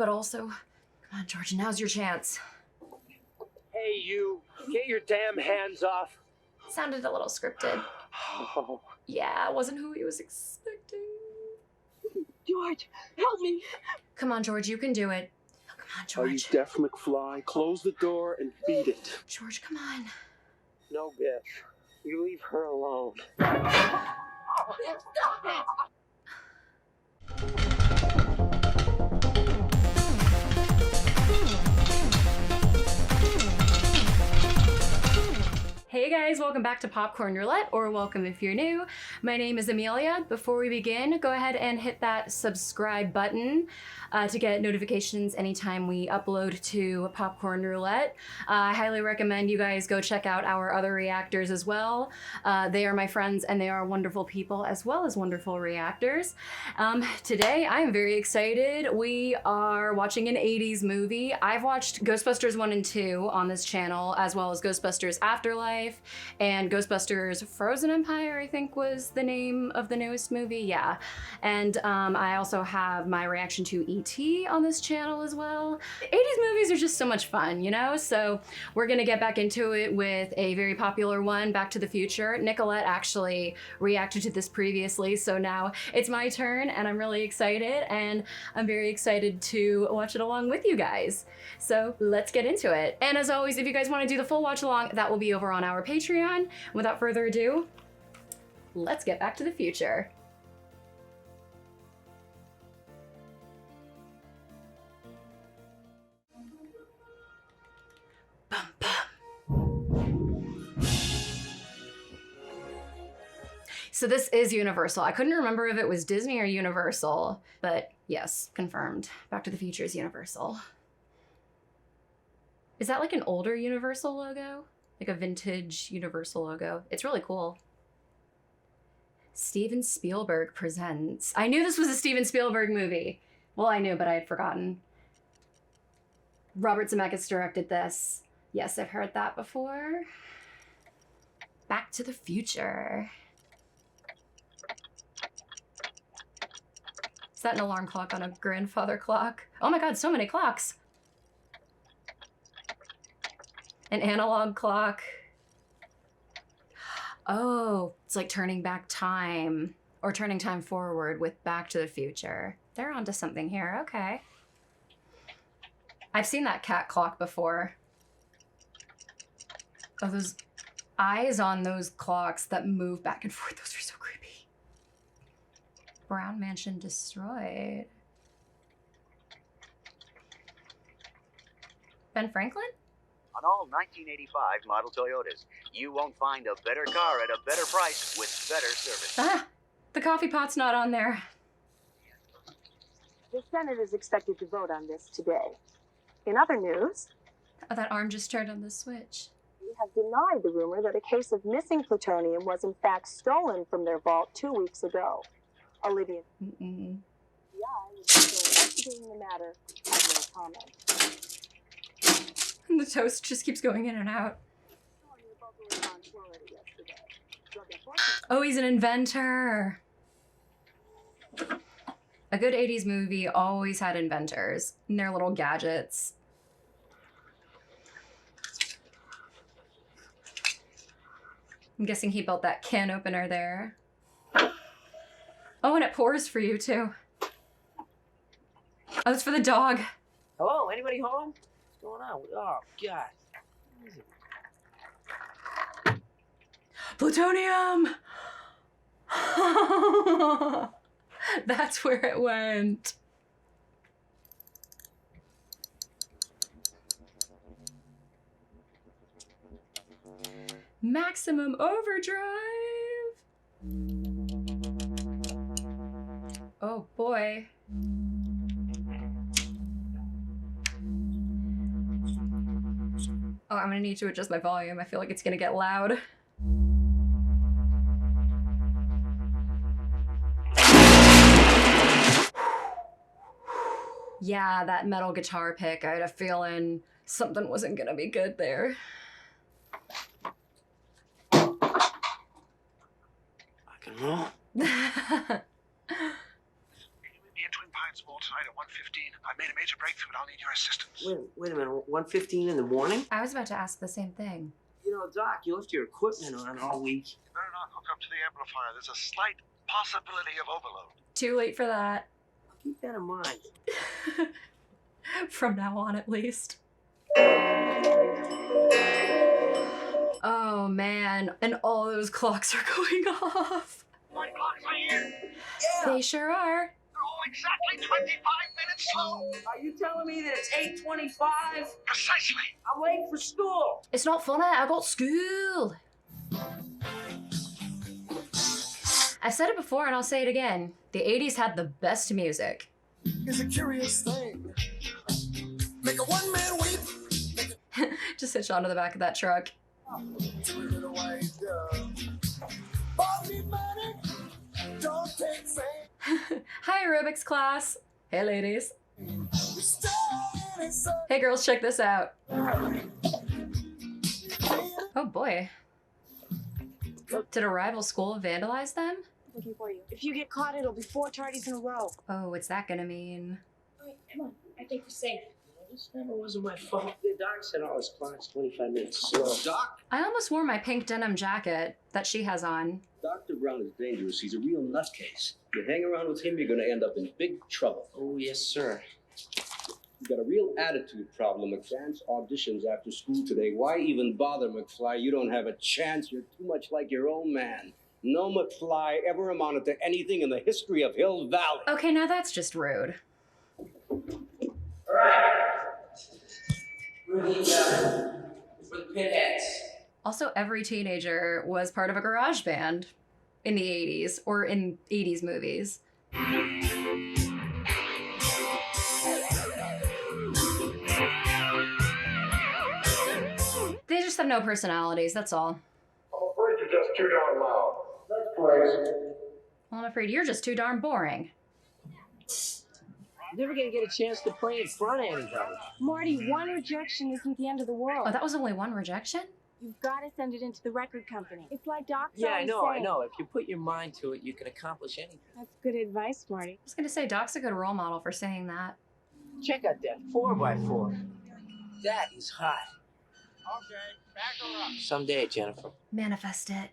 but also, come on, George, now's your chance. Hey, you, get your damn hands off. Sounded a little scripted. Oh. Yeah, it wasn't who he was expecting. George, help me. Come on, George, you can do it. Come on, George. Are you deaf, McFly? Close the door and beat it. George, come on. No, bitch. You leave her alone. Stop it! Hey guys, welcome back to Popcorn Roulette, or welcome if you're new. My name is Amelia. Before we begin, go ahead and hit that subscribe button to get notifications anytime we upload to Popcorn Roulette. I highly recommend you guys go check out our other reactors as well. They are my friends and they are wonderful people as well as wonderful reactors. Today, I'm very excited. We are watching an 80s movie. I've watched Ghostbusters 1 and 2 on this channel, as well as Ghostbusters Afterlife, and Ghostbusters Frozen Empire, I think was the name of the newest movie, yeah. And I also have my reaction to E.T. on this channel as well. 80s movies are just so much fun, you know? So we're gonna get back into it with a very popular one, Back to the Future. Nicolette actually reacted to this previously, so now it's my turn and I'm really excited, and I'm very excited to watch it along with you guys. So let's get into it. And as always, if you guys wanna do the full watch along, that will be over on our Patreon. Without further ado, let's get back to the future. Bum, bum. So this is Universal. I couldn't remember if it was Disney or Universal, but yes, confirmed. Back to the Future is Universal. Is that like an older Universal logo? Like a vintage Universal logo. It's really cool. Steven Spielberg presents. I knew this was a Steven Spielberg movie. Well, I knew, but I had forgotten. Robert Zemeckis directed this. Yes, I've heard that before. Back to the Future. Is that an alarm clock on a grandfather clock? Oh my God, so many clocks. An analog clock. Oh, it's like turning back time, or turning time forward with Back to the Future. They're onto something here, okay. I've seen that cat clock before. Oh, those eyes on those clocks that move back and forth, those are so creepy. Brown Mansion destroyed. Ben Franklin? On all 1985 model Toyotas, you won't find a better car at a better price with better service. Ah, the coffee pot's not on there. The Senate is expected to vote on this today. In other news, Oh, that arm just turned on the switch. we have denied the rumor that a case of missing plutonium was in fact stolen from their vault 2 weeks ago. Olivia, Mm-mm. the FBI is still investigating the matter. Has no comment. And the toast just keeps going in and out. Oh, he's an inventor. A good 80s movie always had inventors and their little gadgets. I'm guessing he built that can opener there. Oh, and it pours for you too. Oh, it's for the dog. Hello, anybody home? What's going on? Oh, God. Plutonium! That's where it went. Maximum overdrive. Oh boy. Oh, I'm gonna need to adjust my volume. I feel like it's gonna get loud. Yeah, that metal guitar pick, I had a feeling something wasn't gonna be good there. I can roll. Twin Pines Mall tonight at 1:15. I made a major breakthrough. your assistance. Wait a minute. 1:15 in the morning? I was about to ask the same thing. You know, Doc, you left your equipment on all week. You better not hook up to the amplifier. There's a slight possibility of overload. Too late for that. Keep that in mind. From now on, at least. Oh man, and all those clocks are going off. My clocks are here. Yeah. They sure are. They're all exactly 25 minutes slow. Are you telling me that it's 8:25? Precisely. I'm late for school. It's not funny, I got school. I've said it before and I'll say it again. The 80s had the best music. It's a curious thing. Make a one-man weep. Just hitch onto the back of that truck. Hi aerobics class. Hey ladies. Hey girls, check this out. Oh boy. Did a rival school vandalize them? Looking for you. If you get caught, it'll be 4 tardies in a row. Oh, what's that gonna mean? All right, come on. I think we're safe. This never wasn't my fault. The doc said all his clocks 25 minutes slow. Doc? I almost wore my pink denim jacket that she has on. Dr. Brown is dangerous. He's a real nutcase. You hang around with him, you're going to end up in big trouble. Oh, yes, sir. You've got a real attitude problem. Advanced auditions after school today. Why even bother, McFly? You don't have a chance. You're too much like your own man. No McFly ever amounted to anything in the history of Hill Valley. Okay, now that's just rude. All right. We're the pinheads. Also, every teenager was part of a garage band in the 80s or in 80s movies. They just have no personalities, that's all. I'm afraid you're just too darn loud. Next, please. Well, I'm afraid you're just too darn boring. Never gonna get a chance to play in front of anybody. Marty, one rejection isn't the end of the world. Oh, that was only one rejection? You've got to send it into the record company. It's like Doc's Yeah, I always know. saying. If you put your mind to it, you can accomplish anything. That's good advice, Marty. I was gonna say, Doc's a good role model for saying that. Check out that 4x4. That is hot. Okay, back her up. Someday, Jennifer. Manifest it.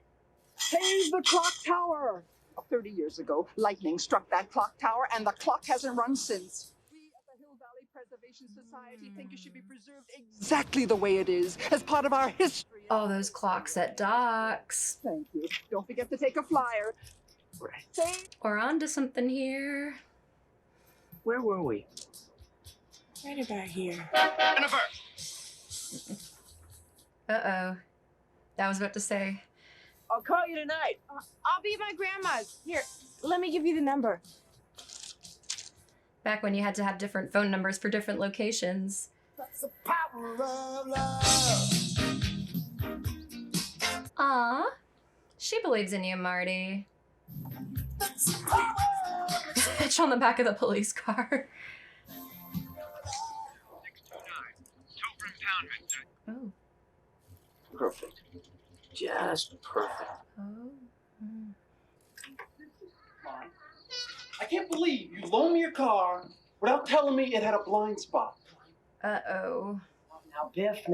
Save the clock tower! 30 years ago, lightning struck that clock tower, and the clock hasn't run since. We at the Hill Valley Preservation Society think it should be preserved exactly the way it is, as part of our history. Oh, those clocks at Doc's. Thank you. Don't forget to take a flyer. Right. Save. We're on to something here. Where were we? Right about here. Uh-oh. I was about to say. I'll call you tonight. I'll be at my grandma's. Here, let me give you the number. Back when you had to have different phone numbers for different locations. That's the power of love. Aw. She believes in you, Marty. That's the power of love. Bitch on the back of the police car. 629. Oh. Perfect. Just perfect. Oh. I can't believe you loaned me your car without telling me it had a blind spot. Uh-oh. Now, Biff,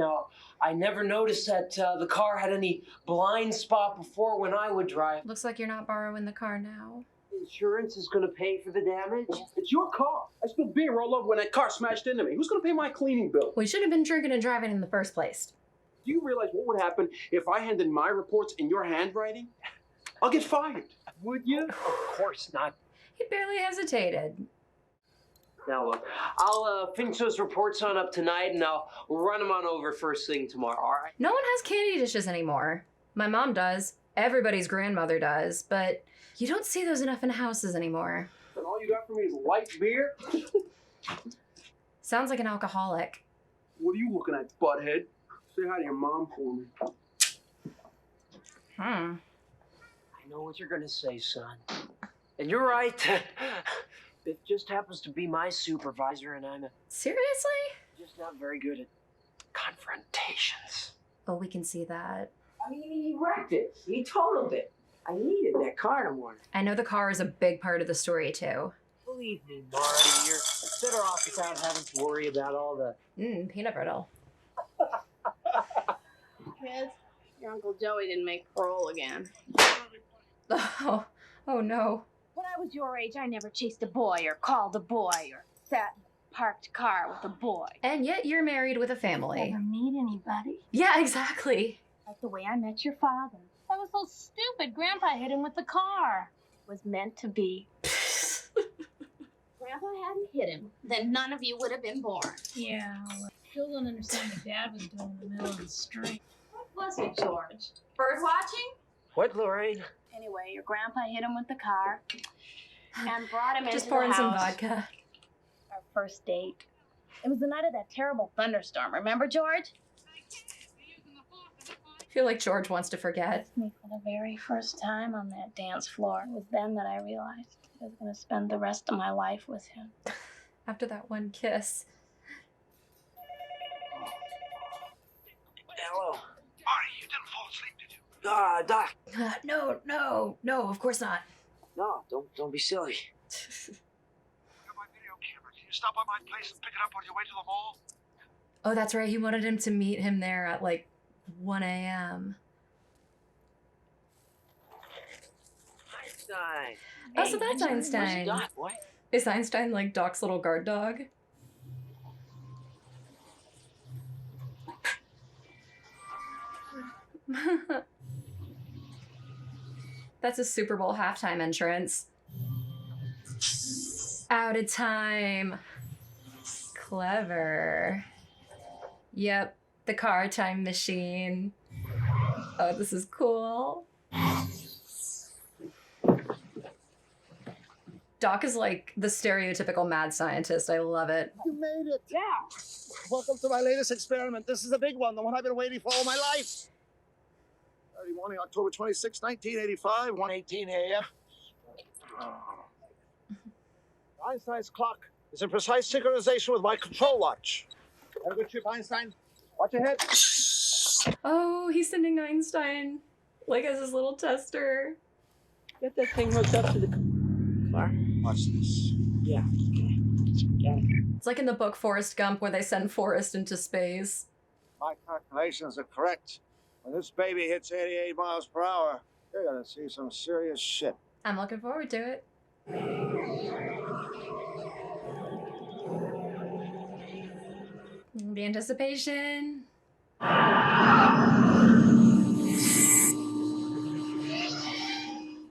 I never noticed that the car had any blind spot before when I would drive. Looks like you're not borrowing the car now. Insurance is going to pay for the damage? It's your car. I spilled beer all over when that car smashed into me. Who's gonna pay my cleaning bill? We should have been drinking and driving in the first place. Do you realize what would happen if I handed my reports in your handwriting? I'll get fired. Would you? Of course not. He barely hesitated. Now, look, I'll finish those reports on up tonight, and I'll run them on over first thing tomorrow, all right? No one has candy dishes anymore. My mom does. Everybody's grandmother does. But you don't see those enough in houses anymore. And all you got for me is light beer? Sounds like an alcoholic. What are you looking at, butthead? Say hi to your mom for me. I know what you're gonna say, son. And you're right. It just happens to be my supervisor, and I'm Seriously? just not very good at confrontations. Oh, we can see that. I mean, he wrecked it. He totaled it. I needed that car in the morning. I know the car is a big part of the story, too. Well, Believe me, Marty, you're better off without having to worry about all the... Peanut brittle. Kids, your Uncle Joey didn't make parole again. Oh no. When I was your age, I never chased a boy or called a boy or sat in a parked car with a boy. And yet you're married with a family. Never meet anybody. Yeah, exactly. Like the way I met your father. That was so stupid. Grandpa hit him with the car. It was meant to be. Grandpa hadn't hit him, then none of you would have been born. Yeah, well, I still don't understand what Dad was doing in the middle of the street. What was it, George? Bird watching? What, Lorraine? Anyway, your grandpa hit him with the car and brought him Just into pouring the some house. vodka. Our first date. It was the night of that terrible thunderstorm. Remember, George? I feel like George wants to forget. Me for the very first time on that dance floor. It was then that I realized I was going to spend the rest of my life with him. After that one kiss. Hello. Marty, you didn't fall asleep, did you? Doc. No, of course not. No, don't be silly. Got my video camera. Can you stop by my place and pick it up on your way to the mall? Oh, that's right. He wanted him to meet him there at like 1 a.m. Einstein. Oh, so that's Einstein. Where's Doc, boy? Is Einstein like Doc's little guard dog? That's a Super Bowl halftime entrance. Out of time. Clever. Yep, the car time machine. Oh, this is cool. Doc is like the stereotypical mad scientist. I love it. You made it. Yeah. Welcome to my latest experiment. This is the big one, the one I've been waiting for all my life. Saturday morning, October 26, 1985, 1:18 a.m. Einstein's clock is in precise synchronization with my control watch. Have a good trip, Einstein. Watch ahead. Oh, he's sending Einstein like as his little tester. Get that thing hooked up to the car. Watch this. Yeah. Yeah. It's like in the book Forrest Gump where they send Forrest into space. My calculations are correct. When this baby hits 88 miles per hour, you're gonna see some serious shit. I'm looking forward to it. The anticipation.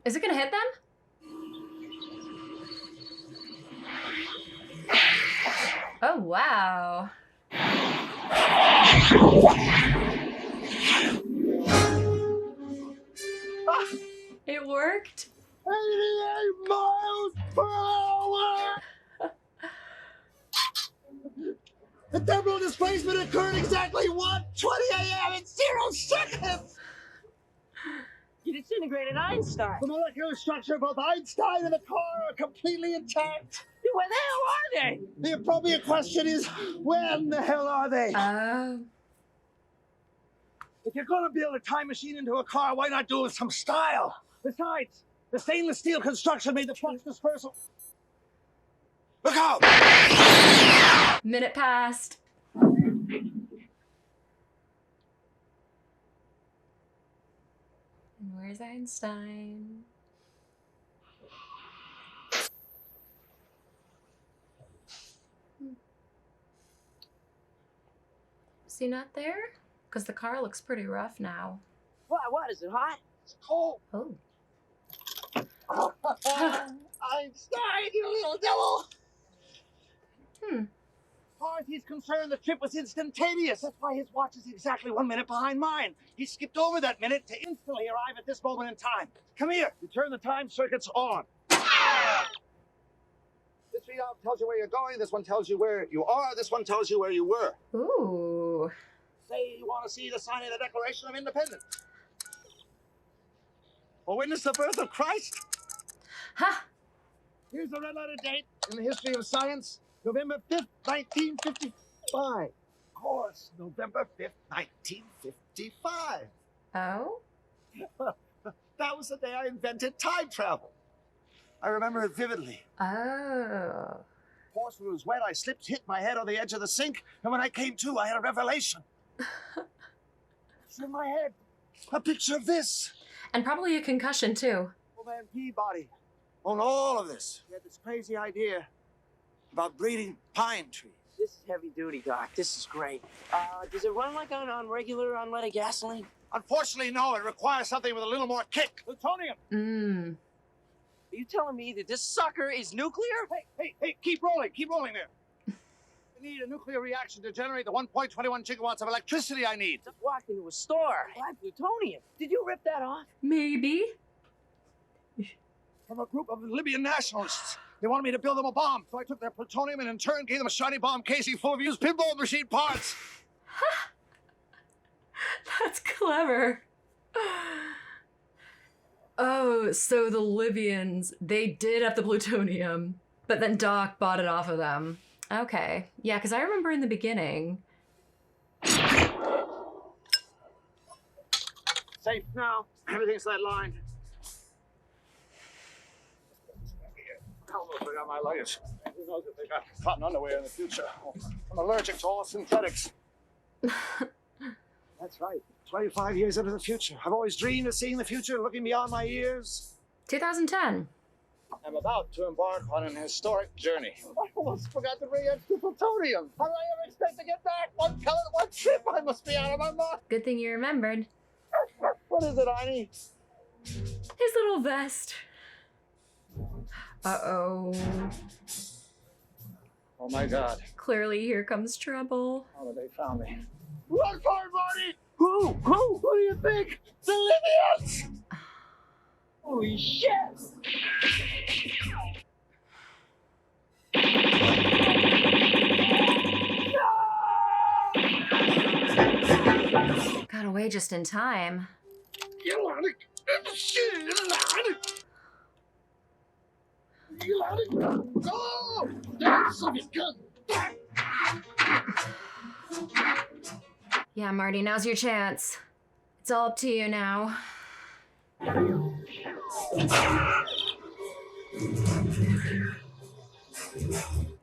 Is it gonna hit them? Oh, wow. It worked. 88 miles per hour! The terminal displacement occurred exactly 1:20 a.m. in 0 seconds! You disintegrated Einstein. The molecular structure of both Einstein and the car are completely intact. Where the hell are they? The appropriate question is, when the hell are they? If you're gonna build a time machine into a car, why not do it with some style? Besides, the stainless steel construction made the flux dispersal. Look out! Minute passed. And where's Einstein? Is he not there? Because the car looks pretty rough now. What? Is it hot? It's cold. Oh. Einstein, you little devil! Hmm. As far as he's concerned, the trip was instantaneous. That's why his watch is exactly 1 minute behind mine. He skipped over that minute to instantly arrive at this moment in time. Come here. You turn the time circuits on. This readout tells you where you're going. This one tells you where you are. This one tells you where you were. Ooh. Say you want to see the sign of the Declaration of Independence. Or witness the birth of Christ. Ha! Here's the red letter date in the history of science. November 5th, 1955. Of course, November 5th, 1955. Oh? That was the day I invented time travel. I remember it vividly. Oh. Porcelain was wet. I slipped, hit my head on the edge of the sink, and when I came to, I had a revelation. It's in my head. A picture of this. And probably a concussion, too. Old man Peabody owned all of this. He had this crazy idea about breeding pine trees. This is heavy duty, Doc. This is great. Does it run like on regular unleaded gasoline? Unfortunately, no. It requires something with a little more kick. Plutonium. Mmm. Are you telling me that this sucker is nuclear? Hey, keep rolling there. I need a nuclear reaction to generate the 1.21 gigawatts of electricity I need. I walked into a store. Buy plutonium. Did you rip that off? Maybe. From a group of Libyan nationalists. They wanted me to build them a bomb, so I took their plutonium and in turn gave them a shiny bomb casing full of used pinball machine parts. That's clever. Oh, so the Libyans, they did have the plutonium, but then Doc bought it off of them. Okay. Yeah, because I remember in the beginning. Safe now. Everything's that line. I don't know if they got my luggage. Who knows if they got cotton underwear in the future. I'm allergic to all synthetics. That's right. 25 years into the future. I've always dreamed of seeing the future, looking beyond my years. 2010. I'm about to embark on an historic journey. I almost forgot to bring extra plutonium. How do I ever expect to get back? One pellet, one trip. I must be out of my mind. Good thing you remembered. What is it, Arnie? His little vest. Uh-oh. Oh, my God. Clearly, here comes trouble. How did they found me? Run for it, Marty! Who? Who do you think? The Libyans! Holy shit! Got away just in time. Oh! That's so good. Yeah, Marty, now's your chance. It's all up to you now.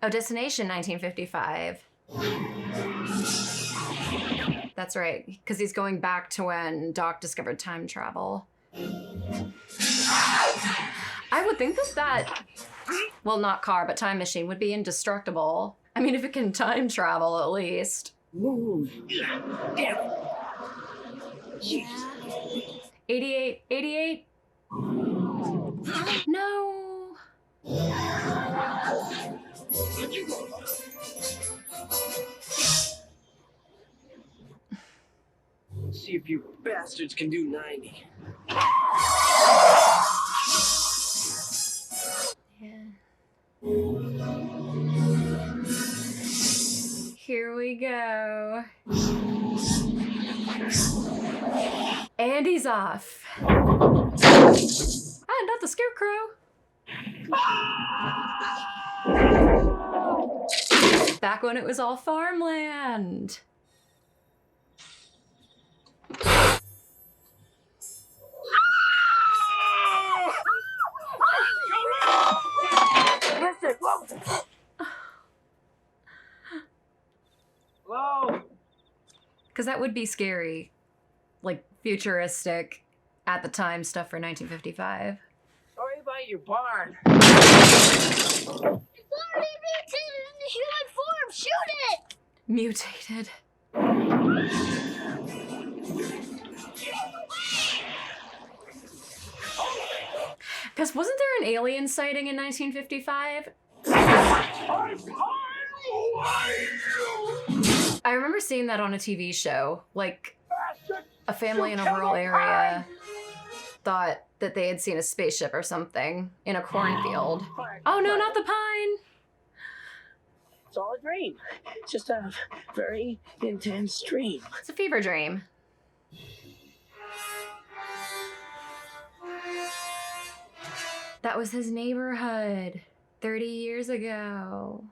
Oh, Destination 1955. That's right, because he's going back to when Doc discovered time travel. I would think that well, not car, but time machine would be indestructible. I mean, if it can time travel, at least. Move. Damn it. 88, 88. No. See if you bastards can do 90. Here we go. And he's off. Ah, not the scarecrow. Back when it was all farmland. Hello? Because that would be scary. Like, futuristic, at the time stuff for 1955. Sorry about your barn. It's already mutated into human form! Shoot it! Mutated. Because wasn't there an alien sighting in 1955? I remember seeing that on a TV show. Like, a family in a rural area thought that they had seen a spaceship or something in a cornfield. Oh no, not the pine! It's all a dream. It's just a very intense dream. It's a fever dream. That was his neighborhood 30 years ago.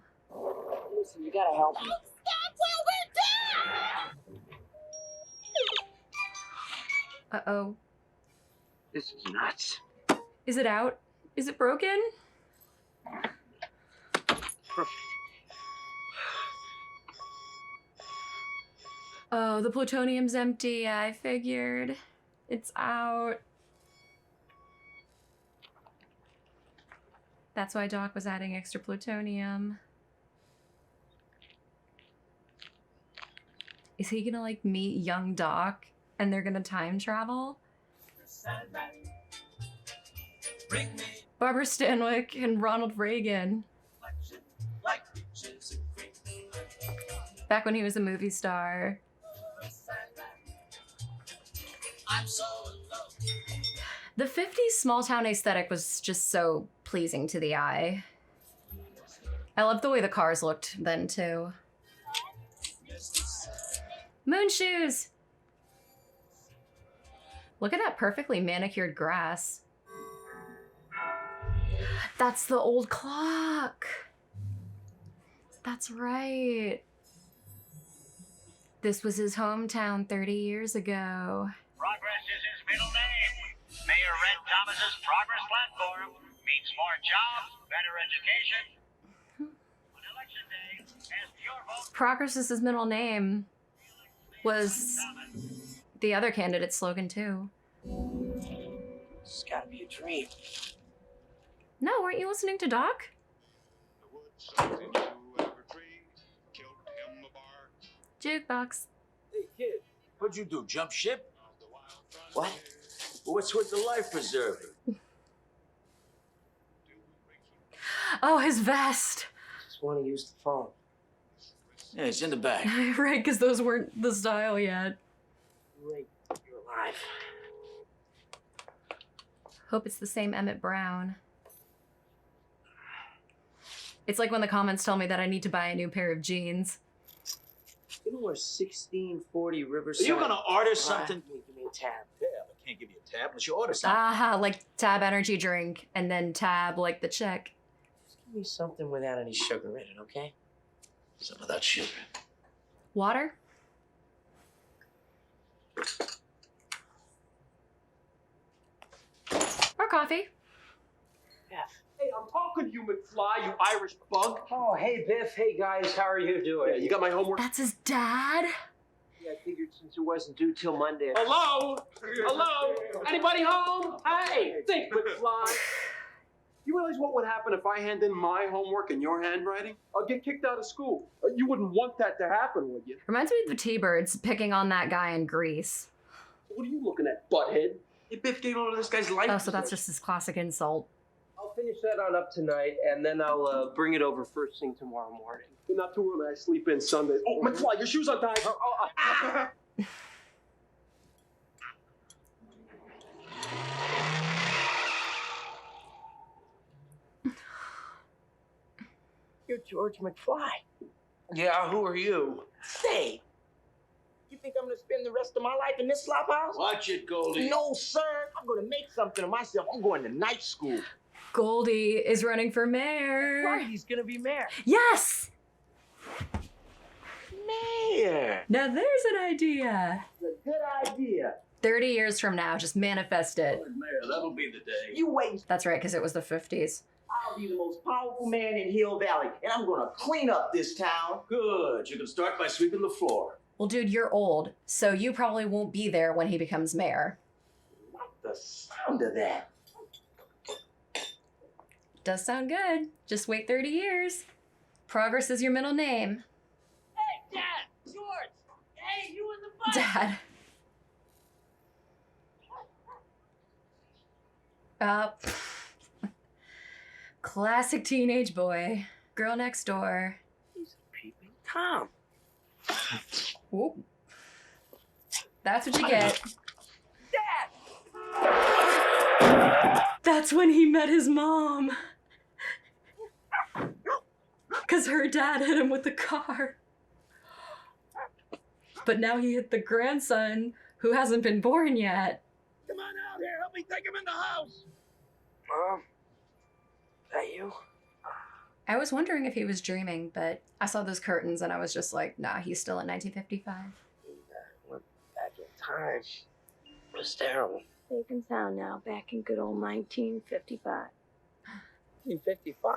Listen, you gotta help me. Uh-oh. This is nuts. Is it out? Is it broken? Perfect. Oh, the plutonium's empty. Yeah, I figured. It's out. That's why Doc was adding extra plutonium. Is he gonna like meet young Doc and they're gonna time travel? Barbara Stanwyck and Ronald Reagan. Back when he was a movie star. The 50s small town aesthetic was just so pleasing to the eye. I love the way the cars looked then too. Moon shoes! Look at that perfectly manicured grass. That's the old clock. That's right. This was his hometown 30 years ago. Progress is his middle name. Mayor Red Thomas's progress platform means more jobs, better education. On election day, cast your vote. Progress is his middle name was the other candidate's slogan too. It's gotta be a dream. No, weren't you listening to Doc? Jukebox. Hey kid, what'd you do? Jump ship? What? What's with the life preserver? Oh, his vest. Just want to use the phone. Yeah, it's in the bag. Right, because those weren't the style yet. Great, you're alive. Hope it's the same Emmett Brown. It's like when the comments tell me that I need to buy a new pair of jeans. You know where 1640 Riverside... Are you gonna order something? Give me a tab. Yeah, but can't give you a tab unless you order something. Aha, like Tab energy drink, and then Tab like the check. Just give me something without any sugar in it, okay? Some of that sugar. Water? Or coffee. Biff. Hey, I'm talking to you, McFly, you Irish bug. Oh, hey, Biff. Hey, guys. How are you doing? Yeah, you got my homework? That's his dad? Yeah, I figured since it wasn't due till Monday. Hello? Hello? Anybody home? Hey, think, McFly. You realize what would happen if I hand in my homework in your handwriting? I'll get kicked out of school. You wouldn't want that to happen, would you? Reminds me of the T-Birds picking on that guy in Greece. What are you looking at, butthead? Hey, Biff, do you know this guy's life? Oh, so that's just his classic insult. I'll finish that on up tonight, and then I'll bring it over first thing tomorrow morning. Not too early. I sleep in Sundays. Oh, McFly, your shoes untied. You're George McFly. Yeah, who are you? Say, you think I'm gonna spend the rest of my life in this slop house? Watch it, Goldie. No, sir. I'm gonna make something of myself. I'm going to night school. Goldie is running for mayor. Right, he's gonna be mayor. Yes! Mayor. Now there's an idea. It's a good idea. 30 years from now, just manifest it. Mayor, that'll be the day. You wait. That's right, because it was the 50s. I'll be the most powerful man in Hill Valley, and I'm gonna clean up this town. Good. You can start by sweeping the floor. Well, dude, you're old, so you probably won't be there when he becomes mayor. Like the sound of that. Does sound good. Just wait 30 years. Progress is your middle name. Hey, Dad! George! Hey, you in the fight! Dad. Classic teenage boy. Girl next door. He's a peeping Tom. Whoop. That's what you get. Dad! That's when he met his mom. Because her dad hit him with the car. But now he hit the grandson who hasn't been born yet. Come on out here. Help me take him in the house. Mom? That you? I was wondering if he was dreaming, but I saw those curtains and I was just like, nah, he's still in 1955. Went back in time. It was terrible. Safe and sound now, back in good old 1955. You're 55.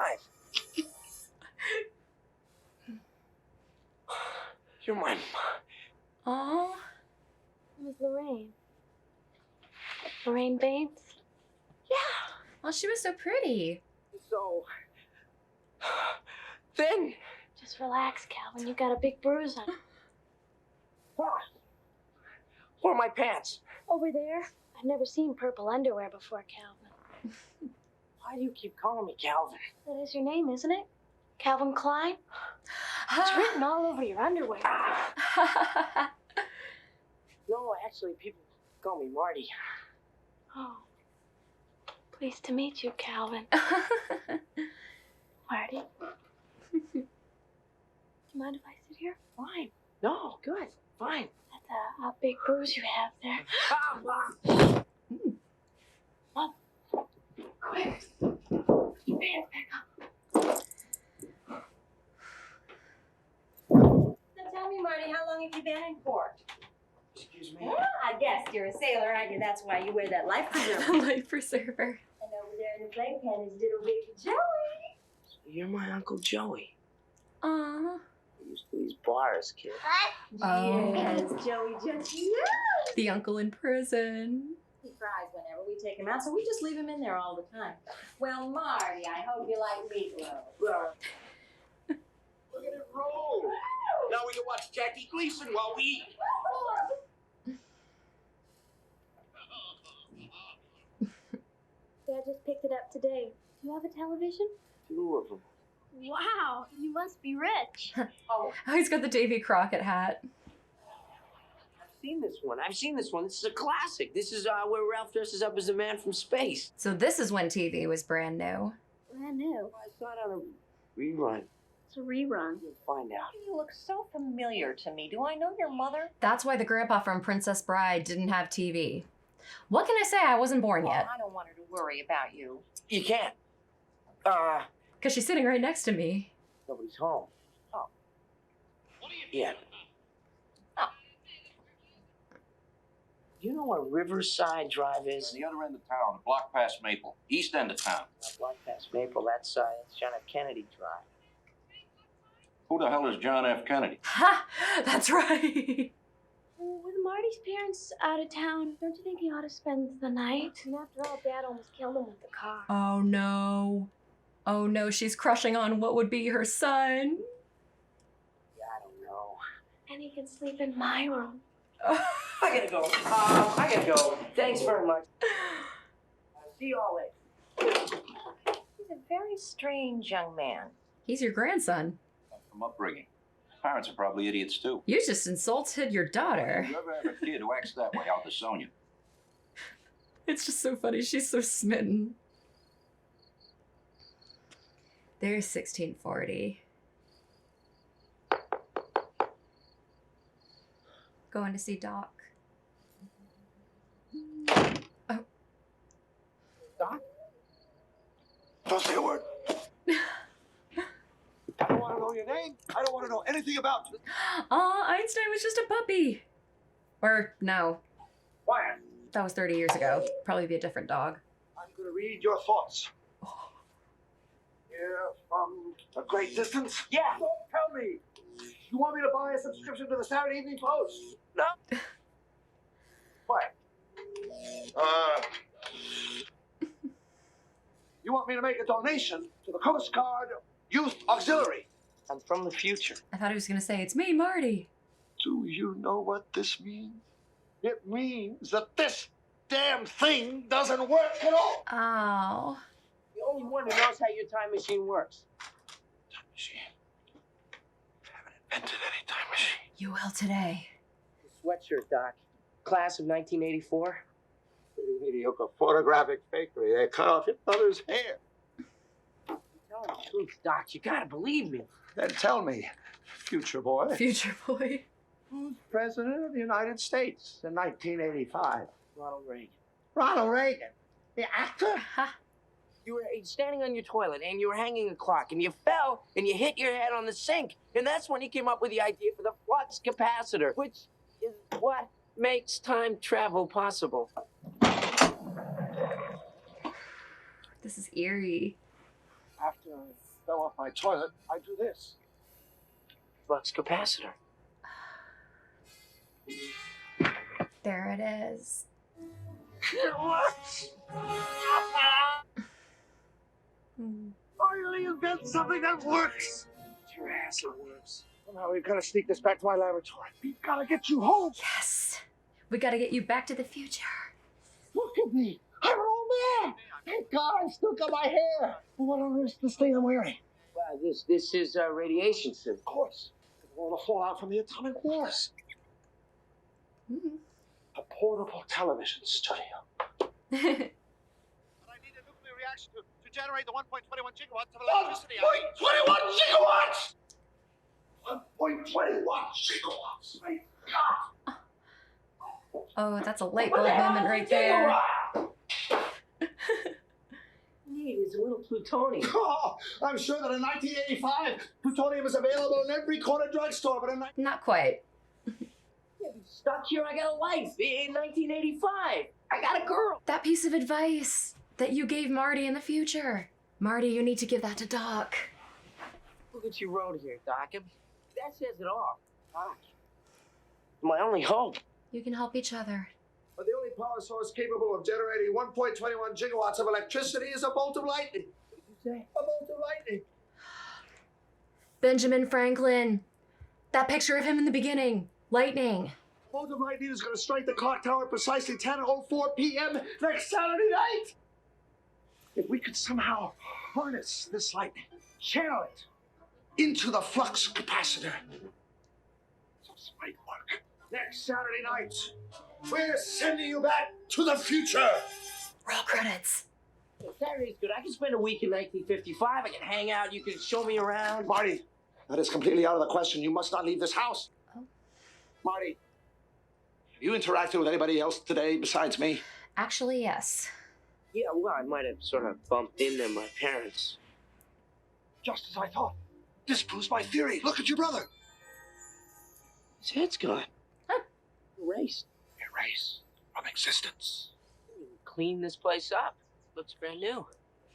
You're my mom. Aw. It was Lorraine. Lorraine Baines? Yeah. Oh, she was so pretty. So, then... Just relax, Calvin. You got a big bruise on. Where are my pants? Over there. I've never seen purple underwear before, Calvin. Why do you keep calling me Calvin? That is your name, isn't it? Calvin Klein? It's written all over your underwear. No, actually, people call me Marty. Oh. Pleased to meet you, Calvin. Marty? Do you mind if I sit here? Fine. No, good. Fine. That's a big bruise you have there. Mom. Quick. Put your pants back up. So tell me, Marty, how long have you been in port? Excuse me? Well, I guess you're a sailor, aren't you? That's why you wear that life preserver. Life preserver. And over there in the playpen is little baby Joey. You're my Uncle Joey. Aw. We used to these bars, kid. Oh. Yes, Joey just you. The uncle in prison. He cries whenever we take him out, so we just leave him in there all the time. Well, Marty, I hope you like meatloaf. Look at it roll. Now we can watch Jackie Gleason while we eat. Dad just picked it up today. Do you have a television? 2 of them. Wow, you must be rich. Oh, Oh, he's got the Davy Crockett hat. I've seen this one. This is a classic. This is where Ralph dresses up as a man from space. So this is when TV was brand new. Brand new. I saw it on a rerun. It's a rerun. You'll find out. you look so familiar to me. Do I know your mother? That's why the grandpa from Princess Bride didn't have TV. What can I say? I wasn't born yet. I don't want her to worry about you. You can't. Because she's sitting right next to me. Nobody's home. Oh. Yeah. Oh. You know where Riverside Drive is? On the other end of town, a block past Maple. East end of town. Block past Maple. That's John F. Kennedy Drive. Who the hell is John F. Kennedy? Ha! That's right. With Marty's parents out of town, don't you think he ought to spend the night? And after all, Dad almost killed him with the car. Oh no. Oh no, she's crushing on what would be her son. Yeah, I don't know. And he can sleep in my room. I gotta go. I gotta go. Thanks very much. See you all later. He's a very strange young man. He's your grandson. From upbringing. Parents are probably idiots too. You just insulted your daughter. If you ever have a kid who acts that way, I'll disown you. It's just so funny. She's so smitten. There's 1640. Going to see Doc. Oh. Doc? Don't say a word. I don't want to know your name. I don't want to know anything about you. Aw, Einstein was just a puppy. Or, no. Quiet. That was 30 years ago. Probably be a different dog. I'm going to read your thoughts. Here from a great distance? Yeah. Don't tell me. You want me to buy a subscription to the Saturday Evening Post? No. What? You want me to make a donation to the Coast Guard Youth Auxiliary? I'm from the future. I thought he was going to say, it's me, Marty. Do you know what this means? It means that this damn thing doesn't work at all. Oh. The only one who knows how your time machine works. Time machine. I haven't invented any time machine. You will today. Sweatshirt, Doc. Class of 1984. Pretty mediocre photographic fakery. They cut off your mother's hair. Tell me the truth, Doc. You gotta believe me. Then tell me, future boy. Future boy. Who's president of the United States in 1985? Ronald Reagan. Ronald Reagan. The actor? You were standing on your toilet and you were hanging a clock and you fell and you hit your head on the sink. And that's when he came up with the idea for the flux capacitor, which is what makes time travel possible. This is eerie. After I fell off my toilet, I do this. Flux capacitor. There it is. It works! Finally invent something that works! Your ass, it works. Somehow we've got to sneak this back to my laboratory. We've got to get you home. Yes. We got to get you back to the future. Look at me. I'm an old man. Thank God I still got my hair. What on earth is this thing I'm wearing? Wow, this is radiation suit. Of course. All the fallout from the atomic wars. A portable television studio. But I need a nuclear reaction to generate the 1.21 gigawatts of electricity. 1.21 gigawatts! 1.21 gigawatts! My God! Oh, that's a light bulb moment right there. Neat, it's a little plutonium. Oh, I'm sure that in 1985, plutonium is available in every corner drugstore, but in Not quite. Stuck here, I got a life. In 1985, I got a girl. That piece of advice that you gave Marty in the future. Marty, you need to give that to Doc. Look what you wrote here, Doc. That says it all. Doc. My only hope. You can help each other. But the only power source capable of generating 1.21 gigawatts of electricity is a bolt of lightning. What did you say? A bolt of lightning. Benjamin Franklin. That picture of him in the beginning. Lightning. Bolt of lightning is going to strike the clock tower at precisely 10:04 p.m. next Saturday night. If we could somehow harness this lightning, channel it into the flux capacitor, this might work. Next Saturday night, we're sending you back to the future. Roll credits. Saturday's good. I can spend a week in 1955. I can hang out. You can show me around. Marty, that is completely out of the question. You must not leave this house. Oh. Marty, have you interacted with anybody else today besides me? Actually, yes. Yeah, well, I might have sort of bumped into my parents. Just as I thought. This proves my theory. Look at your brother. His head's gone. Huh. Erased. Erase from existence. Clean this place up. Looks brand new.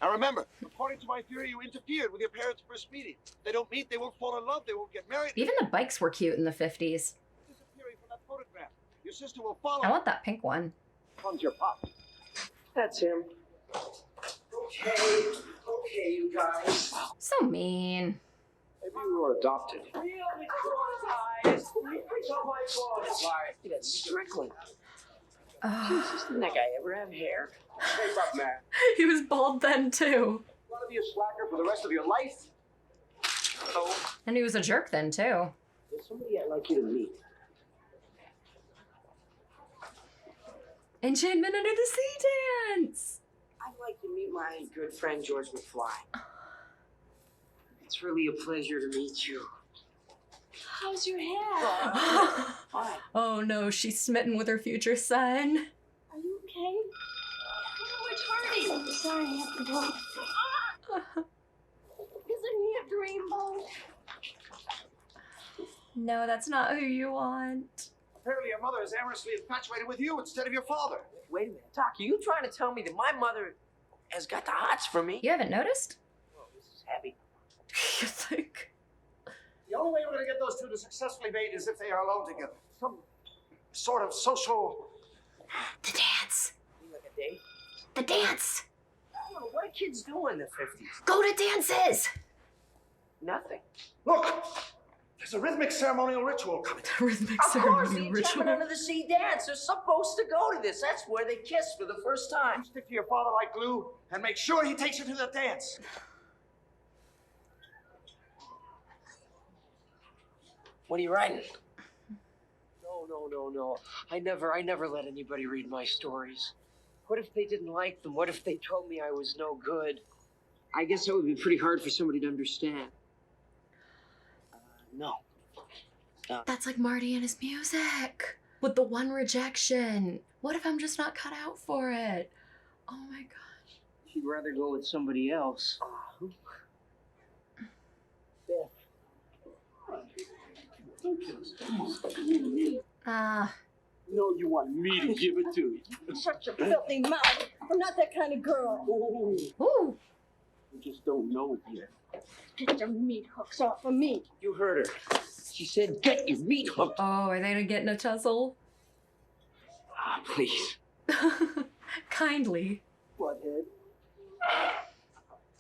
Now remember, according to my theory, you interfered with your parents' first meeting. They don't meet, they won't fall in love, they won't get married. Even the bikes were cute in the 50s. Disappearing from that photograph. Your sister will follow. I want that pink one. Comes your pop. That's him. Okay, you guys. So mean. Maybe we were adopted. That's Strickland. Oh. Jesus, didn't that guy ever have hair? Shape up, man. He was bald then, too. You want to be a slacker for the rest of your life? So, And he was a jerk then, too. There's somebody I'd like you to meet. Enchantment Under the Sea dance! I'd like to meet my good friend George McFly. It's really a pleasure to meet you. How's your hair? Fine. Oh no, she's smitten with her future son. Are you okay? Where's Marty? I'm sorry, I have to go. Isn't he a dreamboat? No, that's not who you want. Apparently your mother is amorously infatuated with you instead of your father. Wait a minute, Doc, are you trying to tell me that my mother has got the hots for me? You haven't noticed? Oh, this is heavy. You think? The only way we're going to get those two to successfully mate is if they are alone together. Some sort of social... The dance. You like a date? The dance. I don't know, what do kids do in the 50s? Go to dances. Nothing. Look! There's a rhythmic ceremonial ritual coming. Rhythmic Of course, the ceremonial Enchantment ritual. Under the Sea dance. They're supposed to go to this. That's where they kiss for the first time. Stick to your father like glue and make sure he takes you to the dance. What are you writing? No. I never let anybody read my stories. What if they didn't like them? What if they told me I was no good? I guess that would be pretty hard for somebody to understand. No. That's like Marty and his music. With the one rejection. What if I'm just not cut out for it? Oh my gosh. She'd rather go with somebody else. No, you want me to give it to you. Shut your filthy mouth. I'm not that kind of girl. Ooh. You just don't know it yet. Get your meat hooks off of me. You heard her. She said, get your meat hooked. Oh, are they gonna get in a tussle? Ah, please. Kindly. Butthead.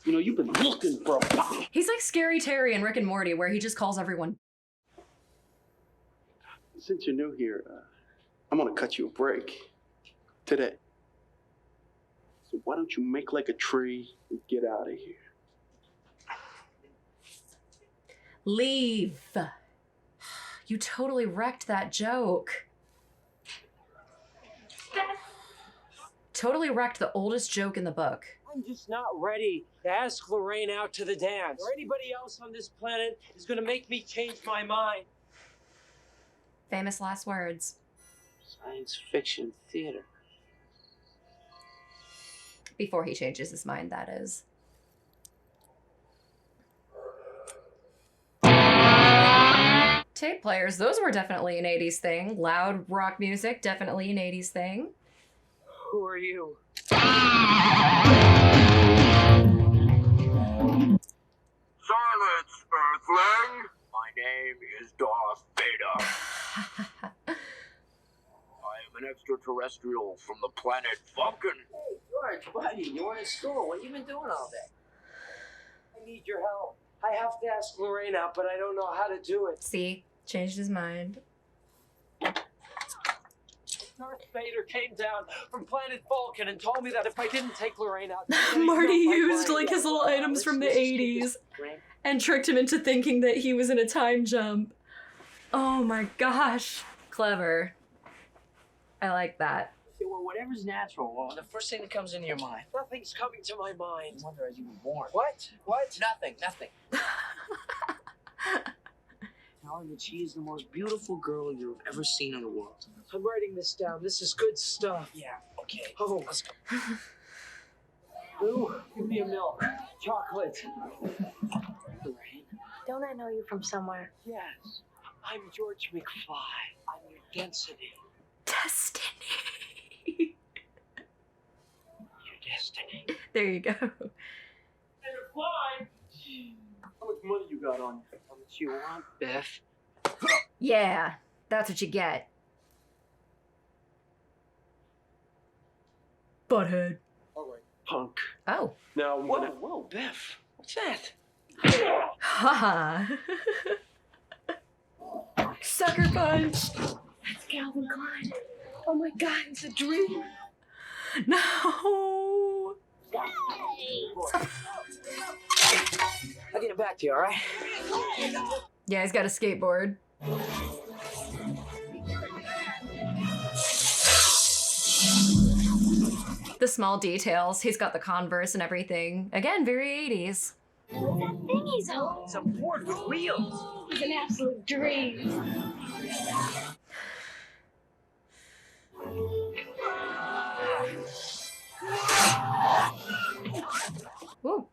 You know, you've been looking for a pop. He's like Scary Terry in Rick and Morty, where he just calls everyone. Since you're new here, I'm gonna cut you a break. Today. So why don't you make like a tree and get out of here? Leave. You totally wrecked that joke. Totally wrecked the oldest joke in the book. I'm just not ready to ask Lorraine out to the dance. Or anybody else on this planet is gonna make me change my mind. Famous last words. Science fiction theater. Before he changes his mind, that is. Tape players, those were definitely an 80s thing. Loud rock music, definitely an 80s thing. Who are you? Silence, Earthling! My name is Darth Vader. I am an extraterrestrial from the planet Vulcan. Hey, George, buddy, you weren't in school. What have you been doing all day? I need your help. I have to ask Lorraine out, but I don't know how to do it. See? Changed his mind. Darth Vader came down from planet Vulcan and told me that if I didn't take Lorraine out, Marty used like his little items from the 80s and tricked him into thinking that he was in a time jump. Oh my gosh. Clever. I like that. Well, whatever's natural. Well, the first thing that comes into your mind. Nothing's coming to my mind. I wonder as you were born. What? What? Nothing. Tell her that she is the most beautiful girl you've ever seen in the world. I'm writing this down. This is good stuff. Yeah, okay. Oh, let's go. Ooh, give me a milk. Chocolate. Lorraine? Don't I know you from somewhere? Yes. I'm George McFly. I'm your density. Destiny. Your destiny. There you go. Hey, McFly! How much money you got on you? How much you want, Biff? Yeah, that's what you get. Butthead. All right, punk. Oh. Now I'm gonna... Whoa, Biff. What's that? Haha. Sucker punch. That's Calvin Klein. Oh my God, it's a dream. No. I'll get it back to you, all right? Yeah, he's got a skateboard. The small details. He's got the Converse and everything. Again, very 80s. What's that thing he's on? It's a board with wheels. It's an absolute dream. Woo.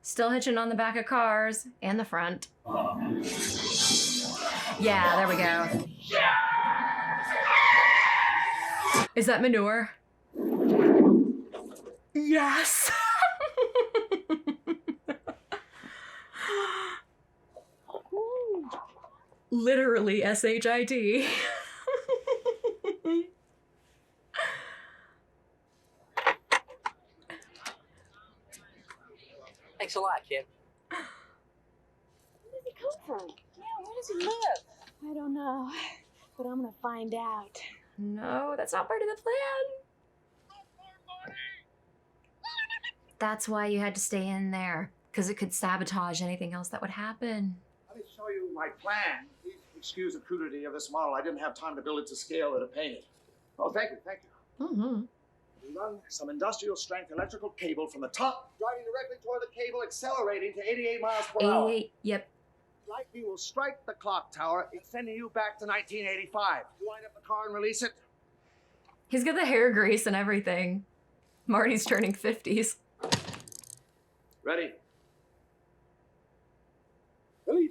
Still hitching on the back of cars and the front. Yeah, there we go. Is that manure? Yes. Literally SHIT. Thanks a lot, kid. Where does he come from? Yeah, where does he live? I don't know, but I'm gonna find out. No, that's not part of the plan. That's why you had to stay in there, because it could sabotage anything else that would happen. Let me show you my plan. Please excuse the crudity of this model. I didn't have time to build it to scale or to paint it. Oh, thank you, thank you. Mm-hmm. We run some industrial strength electrical cable from the top, driving directly toward the cable, accelerating to 88 miles per hour. 88, yep. Lightning will strike the clock tower, sending you back to 1985. You wind up the car and release it. He's got the hair grease and everything. Marty's turning 50s. Ready? Release.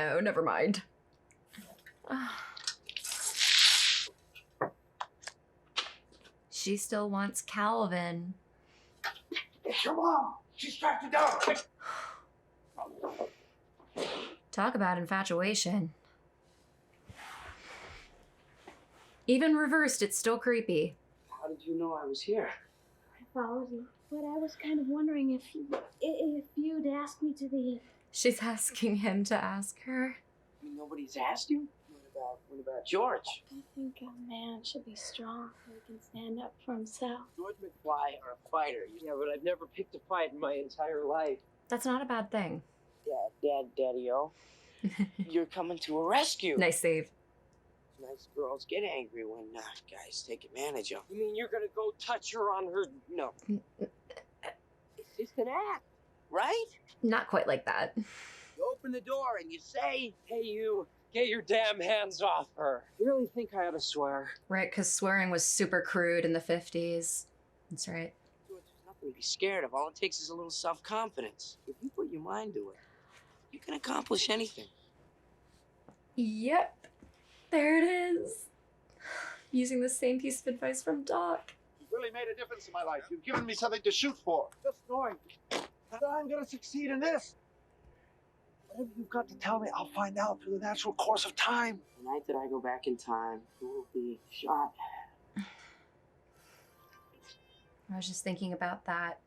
no, never mind. She still wants Calvin. It's your mom. She's tracked you down. Talk about infatuation. Even reversed, it's still creepy. How did you know I was here? I followed you, but I was kind of wondering if you'd ask me to the... She's asking him to ask her. I mean, nobody's asked you? What about George? I think a man should be strong so he can stand up for himself. George McFly are a fighter. Yeah, but I've never picked a fight in my entire life. That's not a bad thing. Daddy-o. You're coming to a rescue. Nice save. Nice girls get angry when guys take advantage of them. You mean you're gonna go touch her on her... No. It's just an act, right? Not quite like that. You open the door and you say, Hey, you, get your damn hands off her. you really think I ought to swear? Right, because swearing was super crude in the 50s. That's right. George, there's nothing to be scared of. All it takes is a little self-confidence. If you put your mind to it, you can accomplish anything. Yep. There it is. Using the same piece of advice from Doc. You've really made a difference in my life. You've given me something to shoot for. Just knowing that I'm going to succeed in this. Whatever you've got to tell me, I'll find out through the natural course of time. The night that I go back in time, who will be shot? I was just thinking about that.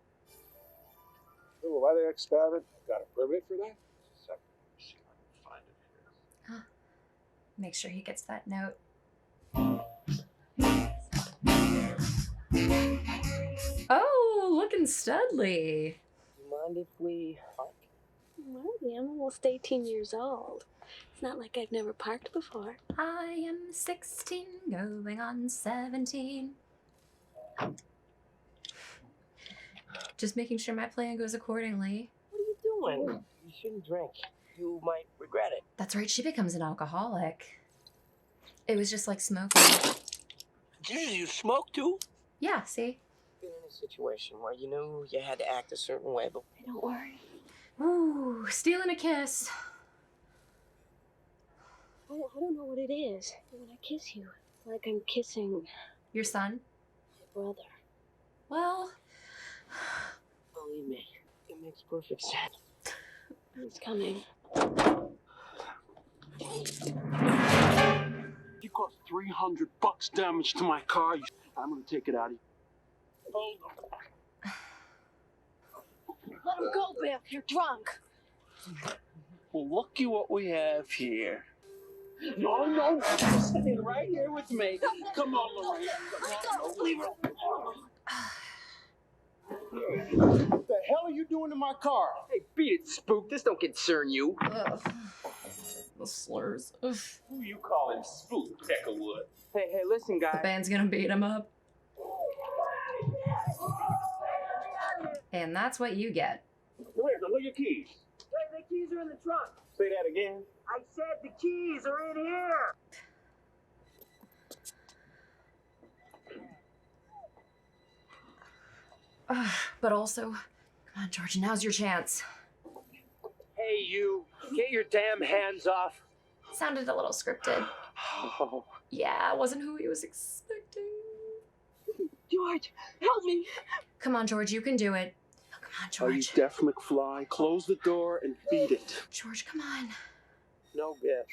Little weather experiment. Got a permit for that? Second. See if I can find it here. Make sure he gets that note. Oh, looking studly. You mind if we park? Marty, I'm almost 18 years old. It's not like I've never parked before. I am 16, going on 17. Just making sure my plan goes accordingly. What are you doing? You shouldn't drink. You might regret it. That's right, she becomes an alcoholic. It was just like smoking. You smoke too? Yeah, see? Been in a situation where you knew you had to act a certain way, but Don't worry. Ooh, stealing a kiss. I don't know what it is. When I kiss you, it's like I'm kissing Your son? my brother. Well, believe me, it makes perfect sense. He's coming. You caused $300 damage to my car. I'm gonna take it out of you. Hold on. Let him go, Biff. You're drunk. Well, looky what we have here. No, stay right here with me. Come on, Lorraine. Come on, leave her. What the hell are you doing to my car? Hey, beat it, spook. This don't concern you. The slurs. Ugh. Who you calling spook, Peckerwood? Hey, listen, The guys. band's gonna beat him up. And that's what you get. Where's your keys? Hey, the keys are in the trunk. Say that again. I said the keys are in here. But also, come on, George, now's your chance. Hey, you, get your damn hands off. Sounded a little scripted. Oh. Yeah, wasn't who he was expecting. George, help me. Come on, George, you can do it. Come on, Are you George. deaf, McFly? Close the door and beat it. George, come on. No, Biff.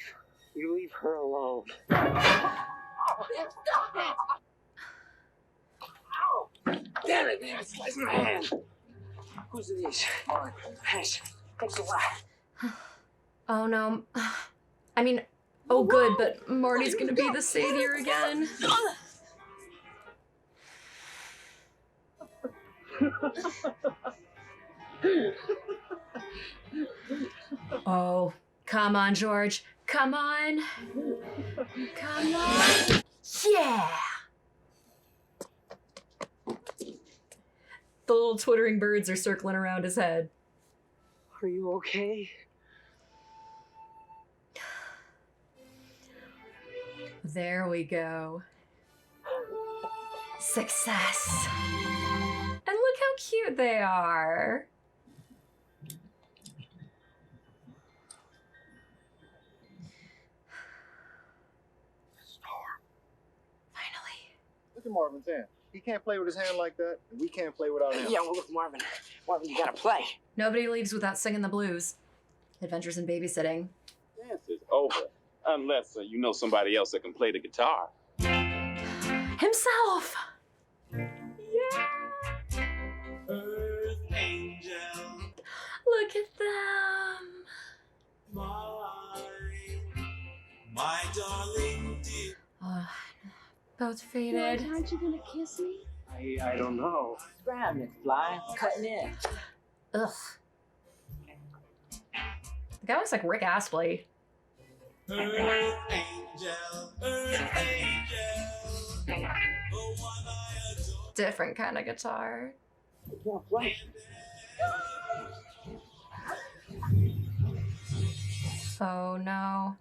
You leave her alone. Stop it! Damn it, man. It's my hand. Whose are these? Thanks. Thanks a lot. Oh, no. I mean, oh, good, but Marty's gonna be the savior again. Oh, come on, George. Come on. Come on. Yeah! The little twittering birds are circling around his head. Are you okay? There we go. Success. And look how cute they are. Look at Marvin's hand. He can't play with his hand like that, and we can't play without him. Yeah, well, look, Marvin, you gotta play. Nobody leaves without singing the blues. Adventures in Babysitting. Dance is over. Unless you know somebody else that can play the guitar. Himself! Earth angel, Look at them! my darling dear. Oh, both faded. George, aren't you gonna kiss me? I don't know. Grab McFly, cutting in. Ugh. The guy looks like Rick Astley. Earth angel, earth angel. The one I adore. Different kind of guitar. Oh no.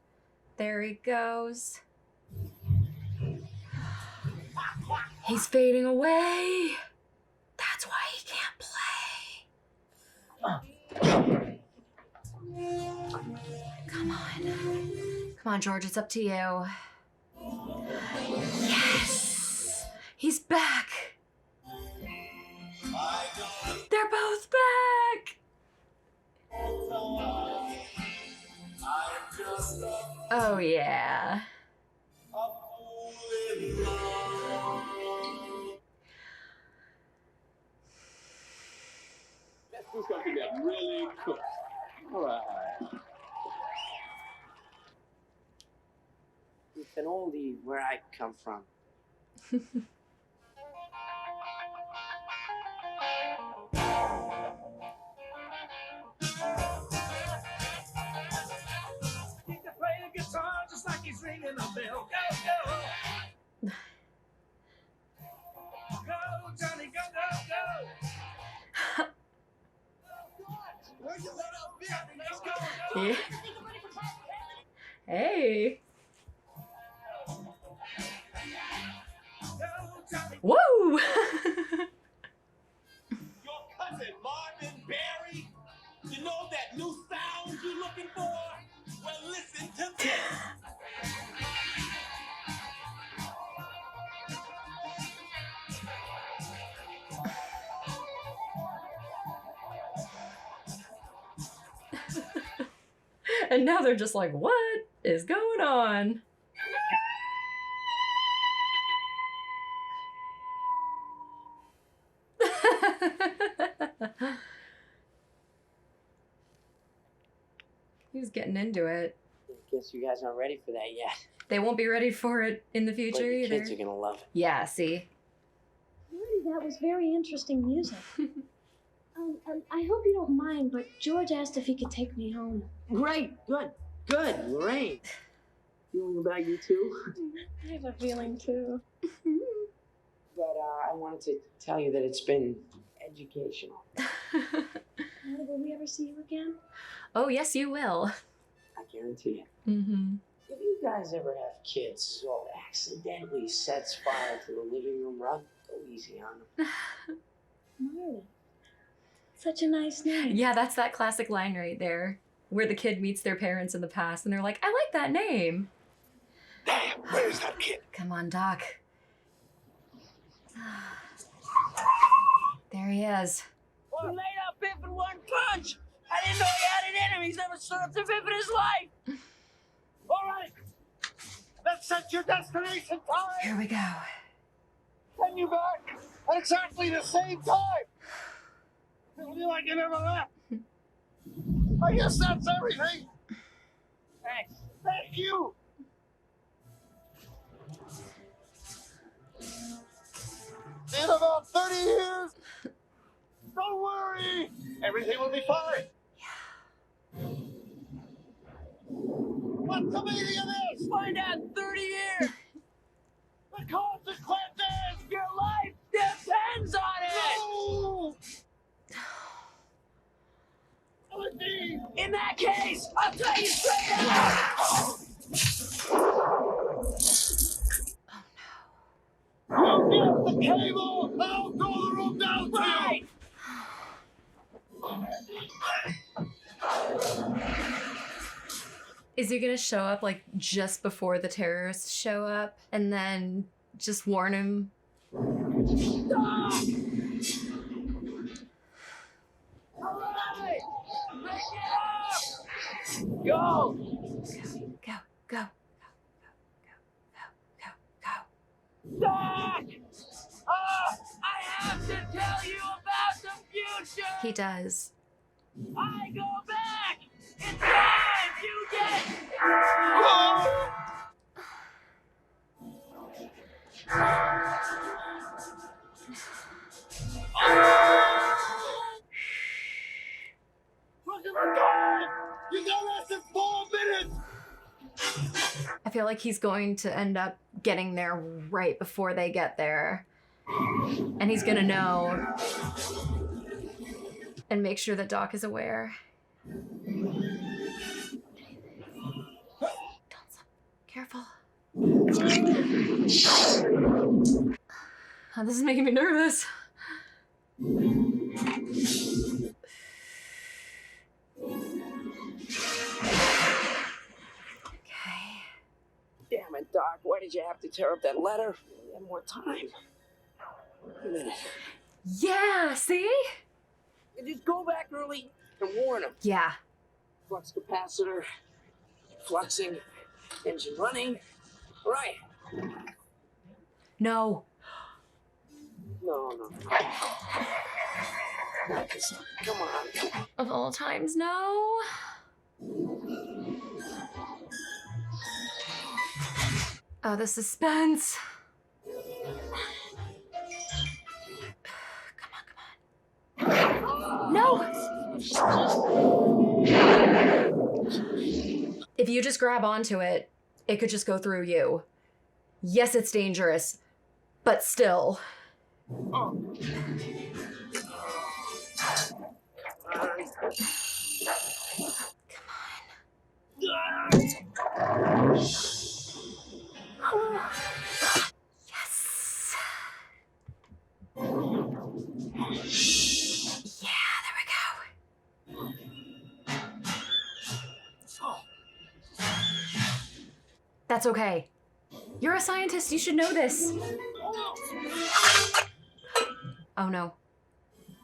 There he goes. He's fading away. That's why he can't play. Come on. Come on, George, it's up to you. Yes! He's back! They're both back! Oh, yeah. Let's do something that's really cool. All right. It's an oldie where I come from. He can play the guitar just like he's ringing a bell. Go, go. Go, Johnny, go, go, go. Where'd you let up, Bill? Let's go, go. Yeah. Hey. Woo! Your cousin, Marvin Berry? You know that new sound you're looking for? Well, listen to this. And now they're just like, what is going on? He was getting into it. I guess you guys aren't ready for that yet. They won't be ready for it in the future But your either. kids are gonna love it. Yeah, see? Marty, that was very interesting music. I hope you don't mind, but George asked if he could take me home. Great, good, Lorraine. Feeling about you too? I have a feeling too. But I wanted to tell you that it's been educational. Marty, will we ever see you again? Oh, yes, you will. I guarantee it. Mm-hmm. If you guys ever have kids who accidentally sets fire to the living room rug, go easy on them. Marty. Such a nice name. Yeah, that's that classic line right there, where the kid meets their parents in the past and they're like, I like that name. Damn, where's that kid? Come on, Doc. There he is. You laid out Biff in one punch! I didn't know he had an enemy. He's never served a Biff in his life! All right, let's set your destination time. Here we go. Send you back at exactly the same time. It'll be like you never left. I guess that's everything. Thanks. Thank you. In about 30 years, don't worry, everything will be fine. What's the meaning of this? Find out in 30 years! The consequences! Your life depends on it! No! In that case, I'll tell you straight out! You get the cable, I'll throw the rope down Right! Is he gonna show up like just before the terrorists show up and then just warn him Stop! All right! Break it up! Go! Go, go. Doc! I have to tell you about the future! He does. I go back! In time! You get... Look at my God! You got less than 4 minutes! I feel like he's going to end up getting there right before they get there. And he's gonna know. And make sure that Doc is aware. Don't slip. Careful. Oh, this is making me nervous. Damn it, Doc. Why did you have to tear up that letter? We had more time. Wait a minute. Yeah, see? Just go back early and warn him. Yeah. Flux capacitor, fluxing, engine running. Right. No. No. Come on. Of all times, no. Oh, the suspense. Come on. No! If you just grab onto it, it could just go through you. Yes, it's dangerous, but still. Yes. Yeah, there we go. That's okay. You're a scientist, you should know this. Oh no.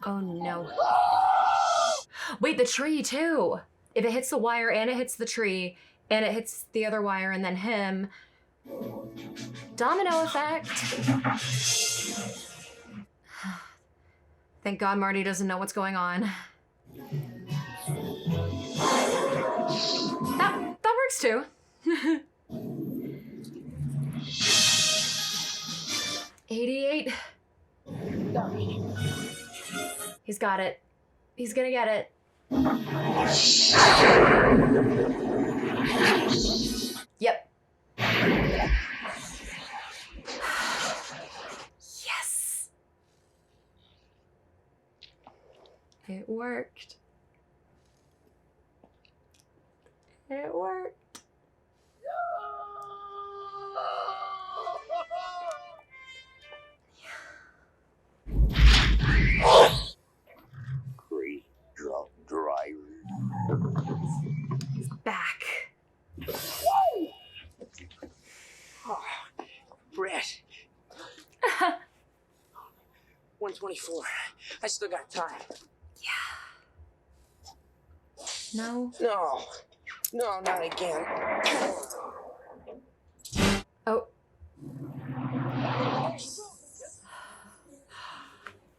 Oh no. Wait, the tree too. If it hits the wire and it hits the tree and it hits the other wire and then him, domino effect. Thank God Marty doesn't know what's going on. That works too. $88. He's got it. He's gonna get it. Yep. Yes. It worked. It worked. Great drunk driver. He's back. Oh, Brett. 124. I still got time. No. No, not again. Oh.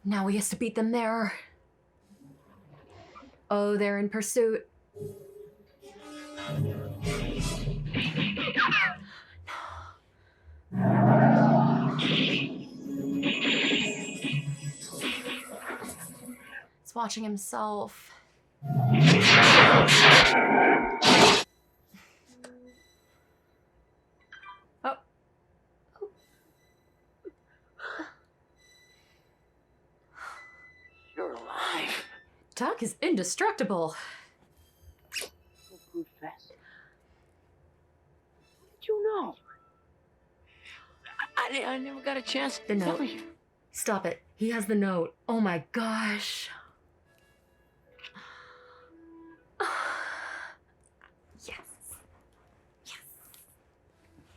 Now he has to beat them there. Oh, they're in pursuit. He's watching himself. Oh. You're alive. Doc is indestructible. Move fast. How did you know? I never got a chance The to note. tell you. Stop it. He has the note. Oh my gosh.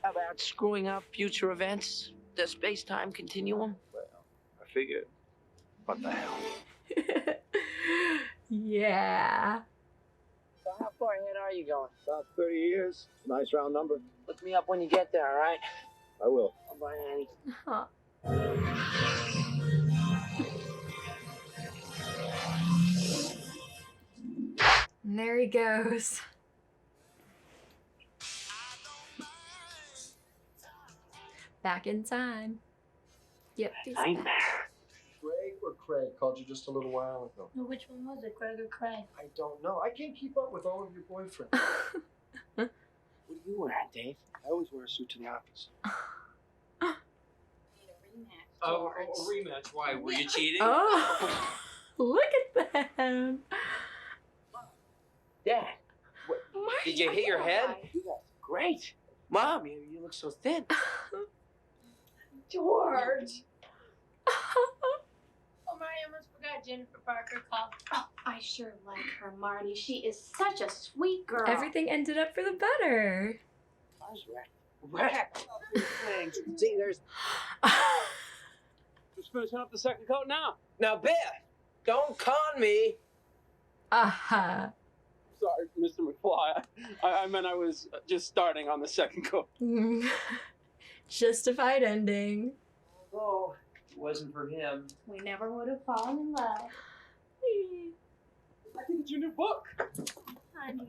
About screwing up future events? the space-time continuum? Well, I figured. What the hell? Yeah. So how far ahead are you going? About 30 years. Nice round number. Look me up when you get there, all right? I will. Bye, Annie. Huh. And there he goes. Back in time. Yep. he's back. Nightmare. Greg or Craig called you just a little while ago. No, which one was it, Greg or Craig? I don't know. I can't keep up with all of your boyfriends. What are you wearing, Dave? I always wear a suit to the office. Oh, a rematch. Why? Were you cheating? Oh, look at them. Dad, did you hit your head? You got great. Mom, you look so thin. George. Oh, Marty, I almost forgot Jennifer Parker called. Oh, I sure like her, Marty. She is such a sweet girl. Everything ended up for the better. I was wrecked. See, there's... Just finishing up the second coat now. Now, Beth, don't con me. Uh-huh. Sorry, Mr. McFly. I meant I was just starting on the second coat. Justified ending. Oh, it wasn't for him. We never would have fallen in love. I think it's your new book. Honey,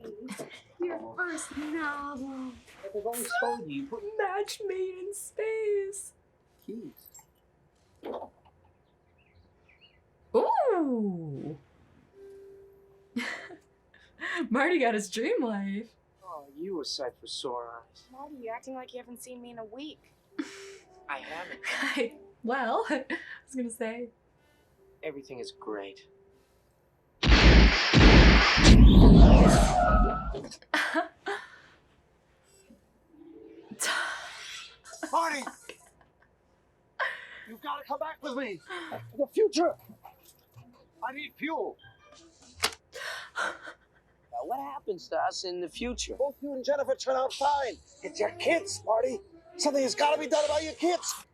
your first novel. I've always told you. Match made in space. Keys. Ooh. Marty got his dream life. Oh, you a sight for sore eyes. Marty, you're acting like you haven't seen me in a week. I haven't. Well, I was gonna say. Everything is great. Marty! You've got to come back with me. To the future. I need fuel. Now, what happens to us in the future? Both you and Jennifer turn out fine. It's your kids, Marty. Something has got to be done about your kids.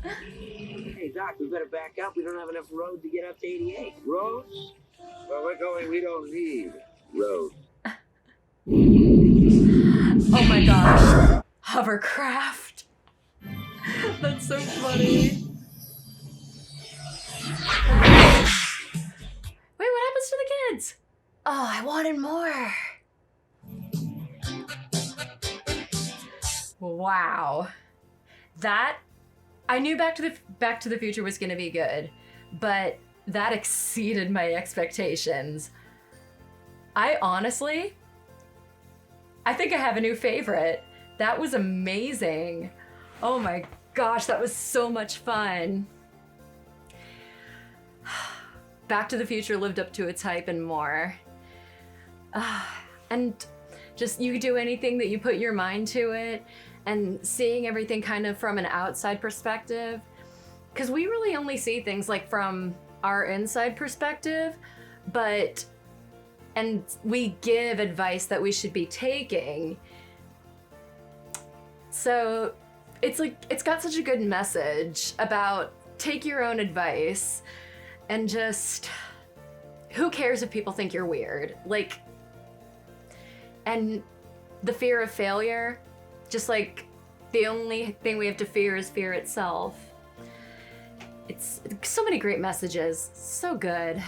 Hey, Doc, we better back up. We don't have enough road to get up to 88. Roads? Where we're going, we don't need roads. Oh my gosh. Hovercraft. That's so funny. Wait, what happens to the kids? Oh, I wanted more. Wow. That, I knew Back to the Future was gonna be good, but that exceeded my expectations. I think I have a new favorite. That was amazing. Oh my gosh, that was so much fun. Back to the Future lived up to its hype and more. And just, you do anything that you put your mind to it, and seeing everything kind of from an outside perspective. Because we really only see things like from our inside perspective, and we give advice that we should be taking. So it's like, it's got such a good message about take your own advice and just, who cares if people think you're weird? Like, and the fear of failure, just like the only thing we have to fear is fear itself. It's so many great messages, so good.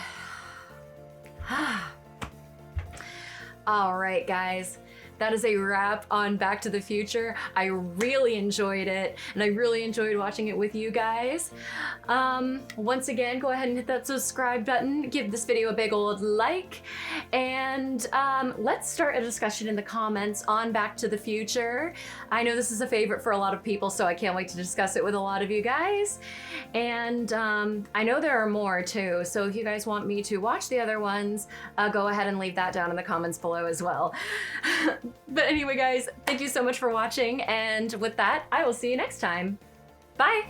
All right, guys. That is a wrap on Back to the Future. I really enjoyed it, and I really enjoyed watching it with you guys. Once again, go ahead and hit that subscribe button, give this video a big old like, and let's start a discussion in the comments on Back to the Future. I know this is a favorite for a lot of people, so I can't wait to discuss it with a lot of you guys. And I know there are more too, so if you guys want me to watch the other ones, go ahead and leave that down in the comments below as well. But anyway, guys, thank you so much for watching, and with that, I will see you next time. Bye!